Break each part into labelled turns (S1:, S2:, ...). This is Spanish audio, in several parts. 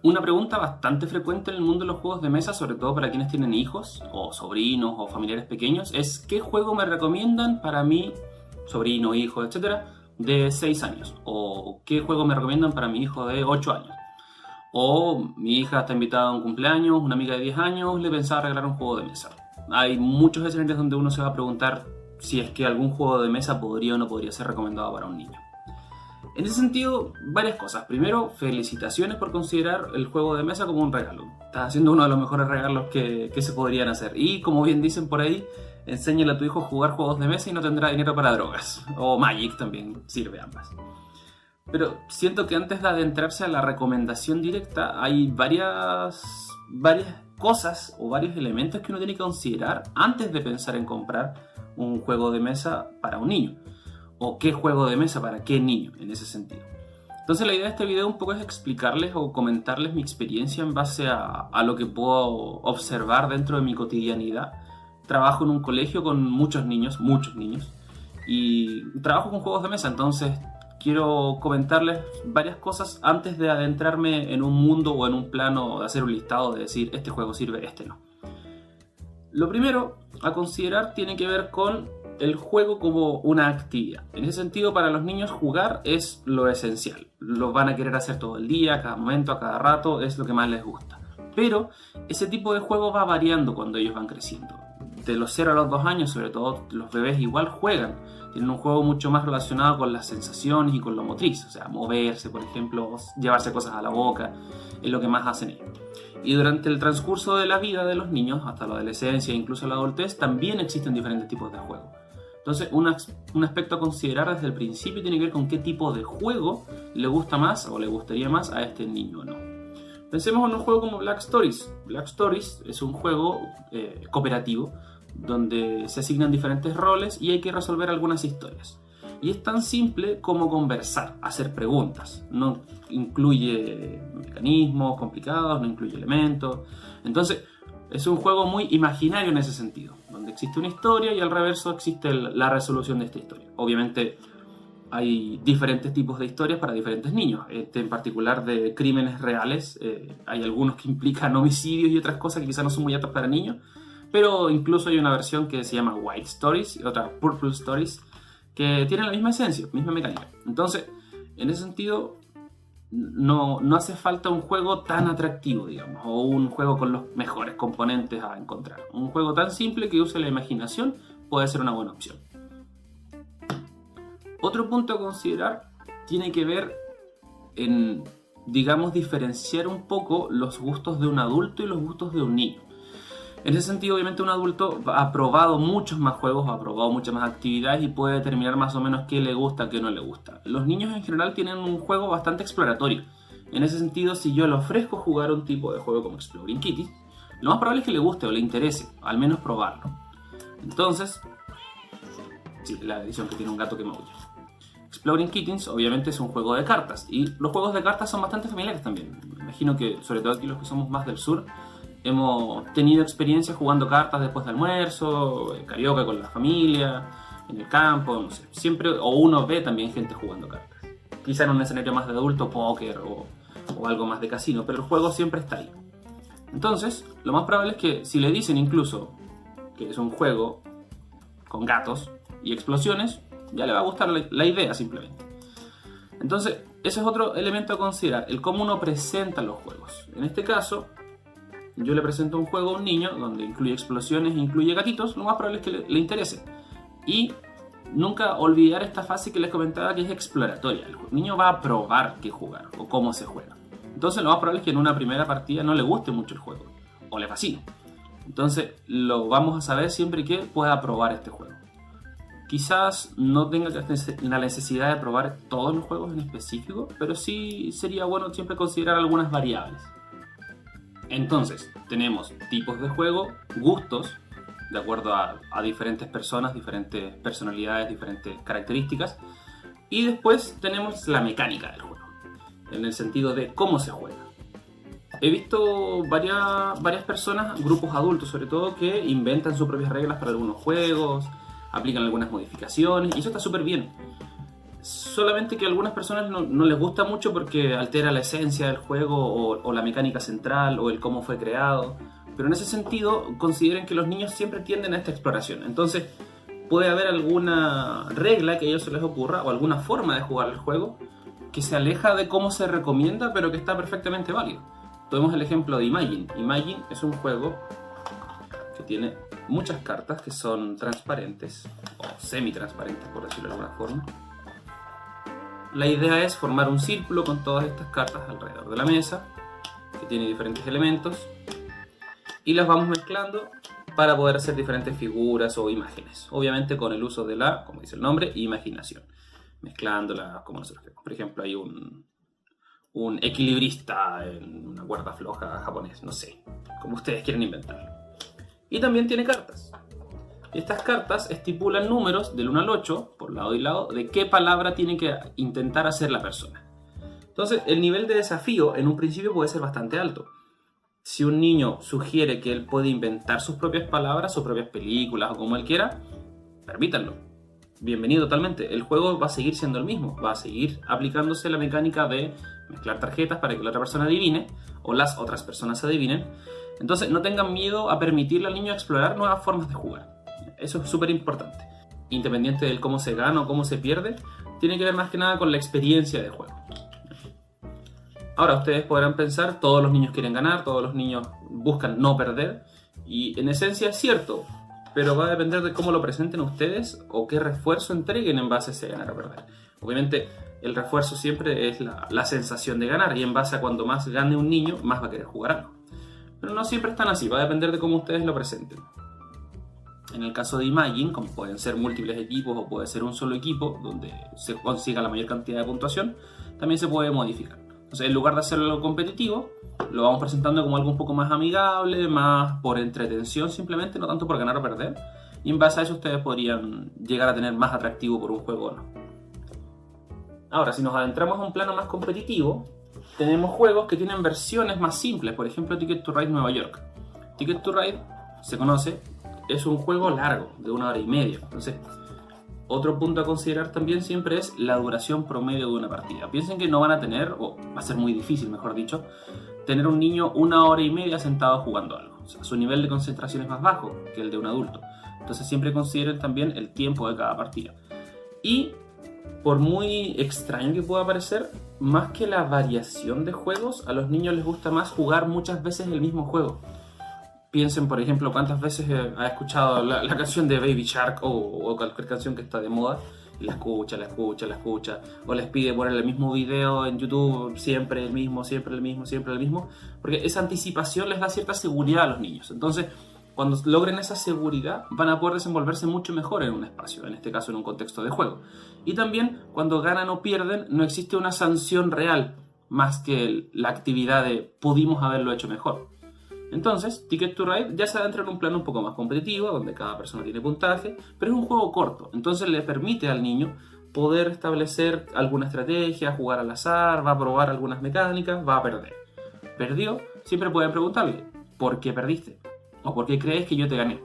S1: Una pregunta bastante frecuente en el mundo de los juegos de mesa, sobre todo para quienes tienen hijos, o sobrinos, o familiares pequeños, es ¿qué juego me recomiendan para mi sobrino, hijo, etcétera, de 6 años? O ¿qué juego me recomiendan para mi hijo de 8 años? O mi hija está invitada a un cumpleaños, una amiga de 10 años le pensaba regalar un juego de mesa. Hay muchos escenarios donde uno se va a preguntar si es que algún juego de mesa podría o no podría ser recomendado para un niño. En ese sentido, varias cosas. Primero, felicitaciones por considerar el juego de mesa como un regalo. Estás haciendo uno de los mejores regalos que se podrían hacer. Y como bien dicen por ahí, enséñale a tu hijo a jugar juegos de mesa y no tendrá dinero para drogas. O Magic también sirve ambas. Pero siento que antes de adentrarse a la recomendación directa, hay varias cosas o varios elementos que uno tiene que considerar antes de pensar en comprar un juego de mesa para un niño. O qué juego de mesa para qué niño, en ese sentido. Entonces la idea de este video un poco es explicarles o comentarles mi experiencia en base a lo que puedo observar dentro de mi cotidianidad. Trabajo en un colegio con muchos niños, y trabajo con juegos de mesa, entonces quiero comentarles varias cosas antes de adentrarme en un mundo o en un plano de hacer un listado de decir este juego sirve, este no. Lo primero a considerar tiene que ver con el juego como una actividad. En ese sentido, para los niños jugar es lo esencial. Lo van a querer hacer todo el día, a cada momento, a cada rato, es lo que más les gusta. Pero ese tipo de juego va variando cuando ellos van creciendo. De los 0 a los 2 años, sobre todo, los bebés igual juegan. Tienen un juego mucho más relacionado con las sensaciones y con lo motriz. O sea, moverse, por ejemplo, llevarse cosas a la boca, es lo que más hacen ellos. Y durante el transcurso de la vida de los niños, hasta la adolescencia e incluso la adultez, también existen diferentes tipos de juegos. Entonces, un aspecto a considerar desde el principio tiene que ver con qué tipo de juego le gusta más o le gustaría más a este niño o no. Pensemos en un juego como Black Stories. Black Stories es un juego cooperativo donde se asignan diferentes roles y hay que resolver algunas historias. Y es tan simple como conversar, hacer preguntas. No incluye mecanismos complicados, no incluye elementos. Entonces, es un juego muy imaginario en ese sentido, donde existe una historia y al reverso existe la resolución de esta historia. Obviamente hay diferentes tipos de historias para diferentes niños. En particular de crímenes reales, hay algunos que implican homicidios y otras cosas que quizás no son muy aptas para niños, pero incluso hay una versión que se llama White Stories y otra Purple Stories que tienen la misma esencia, misma mecánica. Entonces, en ese sentido, no hace falta un juego tan atractivo, digamos, o un juego con los mejores componentes a encontrar. Un juego tan simple que use la imaginación puede ser una buena opción. Otro punto a considerar tiene que ver en, digamos, diferenciar un poco los gustos de un adulto y los gustos de un niño. En ese sentido, obviamente, un adulto ha probado muchos más juegos, ha probado muchas más actividades y puede determinar más o menos qué le gusta, qué no le gusta. Los niños en general tienen un juego bastante exploratorio. En ese sentido, si yo le ofrezco jugar un tipo de juego como Exploring Kittens, lo más probable es que le guste o le interese, al menos probarlo. Entonces, sí, la edición que tiene un gato que maulla. Exploring Kittens obviamente es un juego de cartas y los juegos de cartas son bastante familiares también. Me imagino que, sobre todo aquí los que somos más del sur, hemos tenido experiencias jugando cartas después de almuerzo, carioca con la familia, en el campo, no sé. Siempre, o uno ve también gente jugando cartas. Quizá en un escenario más de adulto, póker o algo más de casino, pero el juego siempre está ahí. Entonces, lo más probable es que si le dicen incluso que es un juego con gatos y explosiones, ya le va a gustar la idea simplemente. Entonces, ese es otro elemento a considerar, el cómo uno presenta los juegos. En este caso, yo le presento un juego a un niño donde incluye explosiones e incluye gatitos, lo más probable es que le interese. Y nunca olvidar esta fase que les comentaba que es exploratoria. El niño va a probar qué jugar o cómo se juega. Entonces lo más probable es que en una primera partida no le guste mucho el juego o le fascine. Entonces lo vamos a saber siempre que pueda probar este juego. Quizás no tenga la necesidad de probar todos los juegos en específico, pero sí sería bueno siempre considerar algunas variables. Entonces, tenemos tipos de juego, gustos, de acuerdo a diferentes personas, diferentes personalidades, diferentes características. Y después tenemos la mecánica del juego, en el sentido de cómo se juega. He visto varias personas, grupos adultos sobre todo, que inventan sus propias reglas para algunos juegos, aplican algunas modificaciones, y eso está súper bien. solamente que a algunas personas no les gusta mucho porque altera la esencia del juego o la mecánica central o el cómo fue creado. Pero en ese sentido, consideren que los niños siempre tienden a esta exploración. Entonces, puede haber alguna regla que a ellos se les ocurra o alguna forma de jugar el juego que se aleja de cómo se recomienda, pero que está perfectamente válido. Tomemos el ejemplo de Imagine. Imagine es un juego que tiene muchas cartas que son transparentes o semi-transparentes, por decirlo de alguna forma. La idea es formar un círculo con todas estas cartas alrededor de la mesa, que tiene diferentes elementos, y las vamos mezclando para poder hacer diferentes figuras o imágenes. Obviamente con el uso de la, como dice el nombre, imaginación. Mezclándolas como nosotros queremos. Por ejemplo, hay un equilibrista en una cuerda floja japonés, no sé, como ustedes quieren inventarlo. Y también tiene cartas. Estas cartas estipulan números del 1 al 8, por lado y lado, de qué palabra tiene que intentar hacer la persona. Entonces, el nivel de desafío en un principio puede ser bastante alto. Si un niño sugiere que él puede inventar sus propias palabras, sus propias películas o como él quiera, permítanlo. Bienvenido totalmente. El juego va a seguir siendo el mismo. Va a seguir aplicándose la mecánica de mezclar tarjetas para que la otra persona adivine o las otras personas adivinen. Entonces no tengan miedo a permitirle al niño explorar nuevas formas de jugar. Eso es súper importante. Independiente del cómo se gana o cómo se pierde, tiene que ver más que nada con la experiencia del juego. Ahora ustedes podrán pensar, todos los niños quieren ganar, todos los niños buscan no perder. Y en esencia es cierto, pero va a depender de cómo lo presenten ustedes o qué refuerzo entreguen en base a ese ganar o perder. Obviamente el refuerzo siempre es la sensación de ganar y en base a cuando más gane un niño, más va a querer jugar algo. Pero no siempre es tan así, va a depender de cómo ustedes lo presenten. En el caso de Imagine, como pueden ser múltiples equipos o puede ser un solo equipo donde se consiga la mayor cantidad de puntuación, también se puede modificar. Entonces, en lugar de hacerlo competitivo, lo vamos presentando como algo un poco más amigable, más por entretención simplemente, no tanto por ganar o perder. Y en base a eso ustedes podrían llegar a tener más atractivo por un juego o no. Ahora, si nos adentramos a un plano más competitivo, tenemos juegos que tienen versiones más simples. Por ejemplo, Ticket to Ride Nueva York. Ticket to Ride, se conoce, es un juego largo, de 1 hora y media. Entonces, otro punto a considerar también siempre es la duración promedio de una partida. Piensen que no van a tener, o va a ser muy difícil, mejor dicho, tener un niño 1 hora y media sentado jugando algo. O sea, su nivel de concentración es más bajo que el de un adulto. Entonces siempre consideren también el tiempo de cada partida. Y por muy extraño que pueda parecer, más que la variación de juegos, a los niños les gusta más jugar muchas veces el mismo juego. Piensen, por ejemplo, cuántas veces ha escuchado la canción de Baby Shark o cualquier canción que está de moda y la escucha, o les pide poner el mismo video en YouTube, siempre el mismo, porque esa anticipación les da cierta seguridad a los niños. Entonces, cuando logren esa seguridad, van a poder desenvolverse mucho mejor en un espacio, en este caso en un contexto de juego. Y también, cuando ganan o pierden, no existe una sanción real, más que la actividad de pudimos haberlo hecho mejor. Entonces, Ticket to Ride ya se adentra en un plano un poco más competitivo, donde cada persona tiene puntaje, pero es un juego corto, entonces le permite al niño poder establecer alguna estrategia, jugar al azar, va a probar algunas mecánicas, va a perder. Perdió, siempre pueden preguntarle, ¿por qué perdiste? ¿O por qué crees que yo te gané?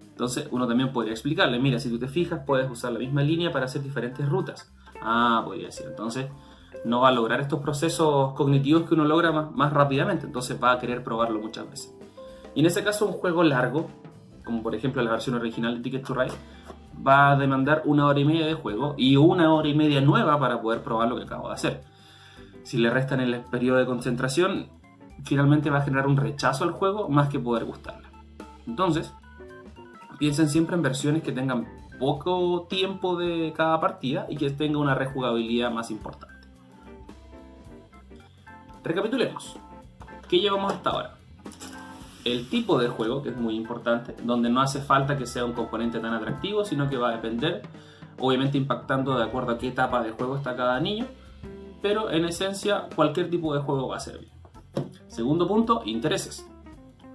S1: Entonces uno también podría explicarle, mira, si tú te fijas puedes usar la misma línea para hacer diferentes rutas. Podría decir, entonces no va a lograr estos procesos cognitivos que uno logra más rápidamente, entonces va a querer probarlo muchas veces. Y en ese caso un juego largo, como por ejemplo la versión original de Ticket to Ride, va a demandar 1 hora y media de juego y 1 hora y media nueva para poder probar lo que acabo de hacer. Si le restan el periodo de concentración, finalmente va a generar un rechazo al juego más que poder gustarle. Entonces, piensen siempre en versiones que tengan poco tiempo de cada partida y que tengan una rejugabilidad más importante. Recapitulemos. ¿Qué llevamos hasta ahora? El tipo de juego, que es muy importante, donde no hace falta que sea un componente tan atractivo, sino que va a depender, obviamente impactando de acuerdo a qué etapa de juego está cada niño, pero en esencia cualquier tipo de juego va a servir. Segundo punto, intereses.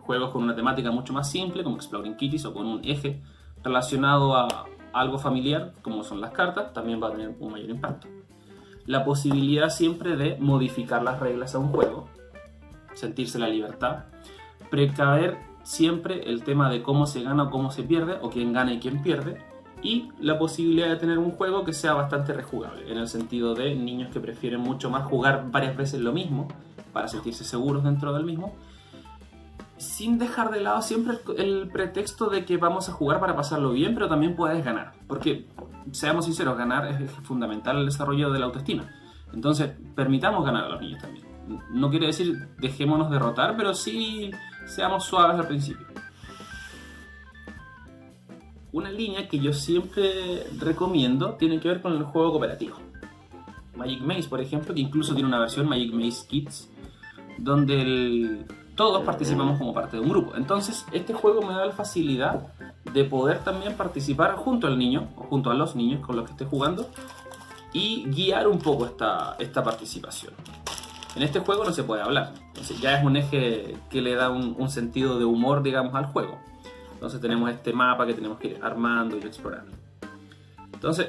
S1: Juegos con una temática mucho más simple, como Exploding Kittens, o con un eje relacionado a algo familiar, como son las cartas, también va a tener un mayor impacto. La posibilidad siempre de modificar las reglas a un juego, sentirse la libertad, precaver siempre el tema de cómo se gana o cómo se pierde, o quién gana y quién pierde, y la posibilidad de tener un juego que sea bastante rejugable, en el sentido de niños que prefieren mucho más jugar varias veces lo mismo para sentirse seguros dentro del mismo, sin dejar de lado siempre el pretexto de que vamos a jugar para pasarlo bien, pero también puedes ganar, porque seamos sinceros, ganar es fundamental el desarrollo de la autoestima. Entonces permitamos ganar a los niños también. No quiere decir dejémonos derrotar, pero sí seamos suaves al principio. Una línea que yo siempre recomiendo tiene que ver con el juego cooperativo. Magic Maze, por ejemplo, que incluso tiene una versión, Magic Maze Kids, donde todos participamos como parte de un grupo. Entonces, este juego me da la facilidad de poder también participar junto al niño, o junto a los niños con los que esté jugando, y guiar un poco esta participación. En este juego no se puede hablar, entonces ya es un eje que le da un sentido de humor, digamos, al juego. Entonces tenemos este mapa que tenemos que ir armando y explorando. Entonces,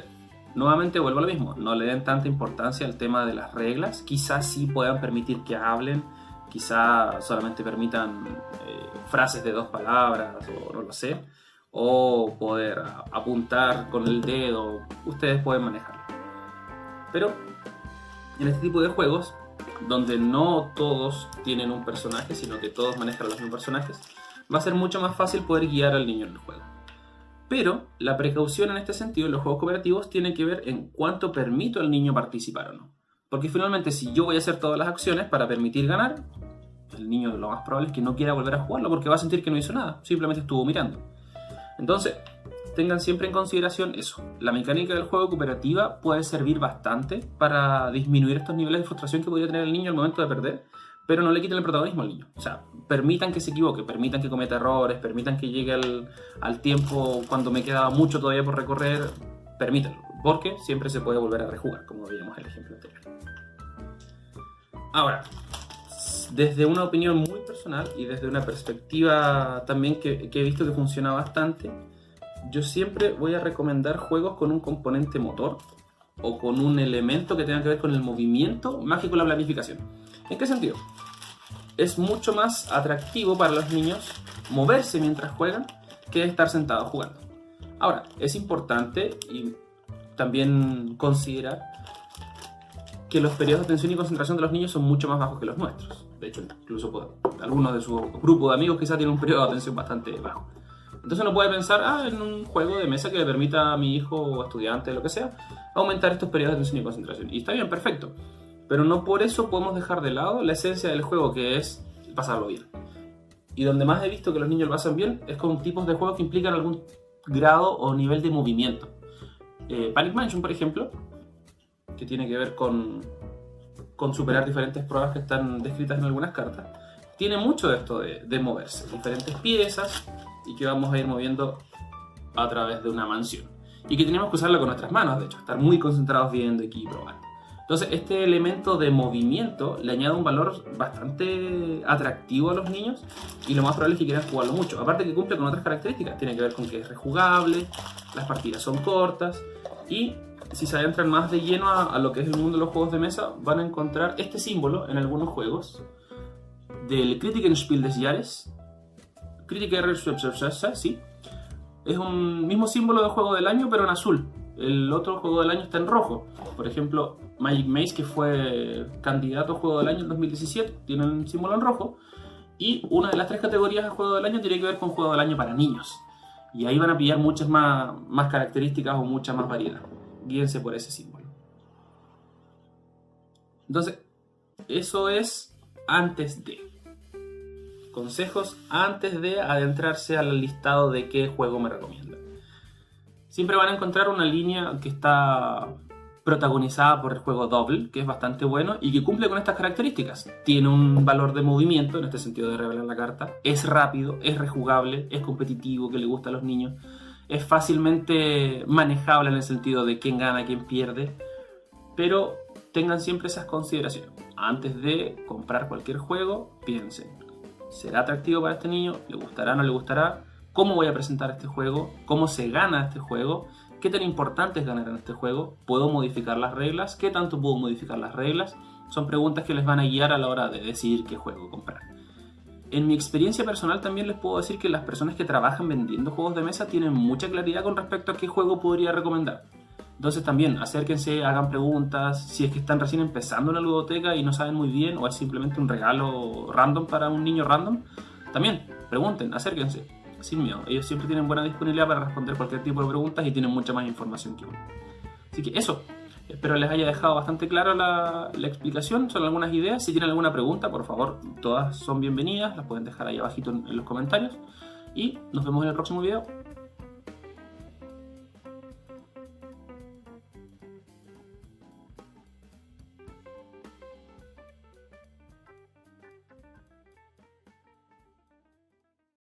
S1: nuevamente vuelvo a lo mismo, no le den tanta importancia al tema de las reglas, quizás sí puedan permitir que hablen, quizás solamente permitan frases de 2 palabras, o no lo sé, o poder apuntar con el dedo, ustedes pueden manejarlo. Pero en este tipo de juegos, donde no todos tienen un personaje, sino que todos manejan los mismos personajes, va a ser mucho más fácil poder guiar al niño en el juego. Pero la precaución en este sentido en los juegos cooperativos tiene que ver en cuánto permito al niño participar o no. Porque finalmente si yo voy a hacer todas las acciones para permitir ganar, el niño lo más probable es que no quiera volver a jugarlo porque va a sentir que no hizo nada, simplemente estuvo mirando. Entonces, tengan siempre en consideración eso. La mecánica del juego cooperativa puede servir bastante para disminuir estos niveles de frustración que podría tener el niño al momento de perder, pero no le quiten el protagonismo al niño. O sea, permitan que se equivoque, permitan que cometa errores, permitan que llegue al tiempo cuando me quedaba mucho todavía por recorrer, permítanlo, porque siempre se puede volver a rejugar, como veíamos en el ejemplo anterior. Ahora, desde una opinión muy personal y desde una perspectiva también que he visto que funciona bastante, yo siempre voy a recomendar juegos con un componente motor o con un elemento que tenga que ver con el movimiento más que con la planificación. ¿En qué sentido? Es mucho más atractivo para los niños moverse mientras juegan que estar sentados jugando. Ahora, es importante y también considerar que los periodos de atención y concentración de los niños son mucho más bajos que los nuestros. De hecho, incluso algunos de su grupo de amigos quizás tienen un periodo de atención bastante bajo. Entonces uno puede pensar, en un juego de mesa que le permita a mi hijo o estudiante, lo que sea, aumentar estos periodos de atención y concentración. Y está bien, perfecto. Pero no por eso podemos dejar de lado la esencia del juego, que es pasarlo bien. Y donde más he visto que los niños lo pasan bien es con tipos de juegos que implican algún grado o nivel de movimiento. Panic Mansion, por ejemplo, que tiene que ver con superar diferentes pruebas que están descritas en algunas cartas, tiene mucho de esto de moverse, diferentes piezas, y que vamos a ir moviendo a través de una mansión. Y que tenemos que usarla con nuestras manos, de hecho, estar muy concentrados viendo aquí y probando. Entonces, este elemento de movimiento le añade un valor bastante atractivo a los niños y lo más probable es que quieran jugarlo mucho. Aparte que cumple con otras características, tiene que ver con que es rejugable, las partidas son cortas y si se adentran más de lleno a lo que es el mundo de los juegos de mesa, van a encontrar este símbolo en algunos juegos del Kritikenspiel des Jahres. Sí. Es un mismo símbolo de juego del año, pero en azul. El otro juego del año está en rojo. Por ejemplo, Magic Maze, que fue candidato a juego del año en 2017, tiene un símbolo en rojo. Y una de las 3 categorías de juego del año tiene que ver con juego del año para niños. Y ahí van a pillar muchas más características o mucha más variedad. Guíense por ese símbolo. Entonces, eso es antes de. Consejos antes de adentrarse al listado de qué juego me recomienda. Siempre van a encontrar una línea que está protagonizada por el juego Double, que es bastante bueno y que cumple con estas características. Tiene un valor de movimiento, en este sentido de revelar la carta, es rápido, es rejugable, es competitivo, que le gusta a los niños, es fácilmente manejable en el sentido de quién gana, quién pierde, pero tengan siempre esas consideraciones. Antes de comprar cualquier juego, piensen, ¿será atractivo para este niño? ¿Le gustará o no le gustará? ¿Cómo voy a presentar este juego? ¿Cómo se gana este juego? ¿Qué tan importante es ganar en este juego? ¿Puedo modificar las reglas? ¿Qué tanto puedo modificar las reglas? Son preguntas que les van a guiar a la hora de decidir qué juego comprar. En mi experiencia personal también les puedo decir que las personas que trabajan vendiendo juegos de mesa tienen mucha claridad con respecto a qué juego podría recomendar. Entonces también acérquense, hagan preguntas, si es que están recién empezando una ludoteca y no saben muy bien o es simplemente un regalo random para un niño random, también pregunten, acérquense, sin miedo. Ellos siempre tienen buena disponibilidad para responder cualquier tipo de preguntas y tienen mucha más información que uno. Así que eso, espero les haya dejado bastante claro la explicación, son algunas ideas. Si tienen alguna pregunta, por favor, todas son bienvenidas, las pueden dejar ahí abajito en los comentarios. Y nos vemos en el próximo video.